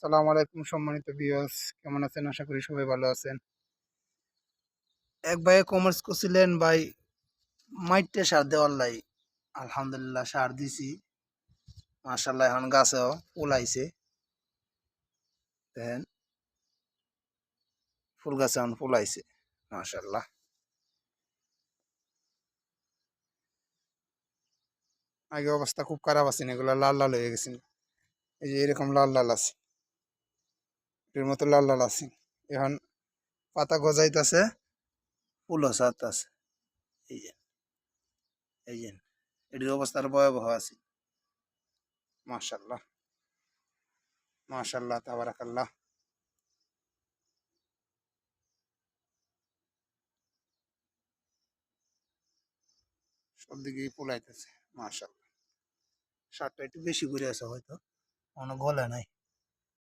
আসসালামু আলাইকুম সম্মানিত ভিউয়ার্স, কেমন আছেন? আশা করি সবাই ভালো আছেন। এক ভাইয়ে কমার্স করছিলেন ভাই, মাইটে সার দেওয়ার লাই। আলহামদুলিল্লাহ সার দিছি, মাশাআল্লাহ এখন গাছেও ফুল আইছে। দেখেন ফুল গাছে এখন ফুল আইছে, মাশাআল্লাহ। আগে অবস্থা খুব খারাপ আছে, এগুলো লাল লাল হয়ে গেছে। এই যে এরকম লাল লাল আছে, এর মতো লাল লাল আছে। এখন পাতা গজাইতেছে, ফুলও ছাড়তেছে। এই যে এই যে এটির অবস্থার ভয়াবহ আছে। মাশাআল্লাহ মাশাআল্লাহ তাবারাকাল্লাহ। সব দিকেই ফুল আইতেছে, মাশাআল্লাহ। সারটা একটু বেশি করে আছে হয়তো, অনেক গলে নাই।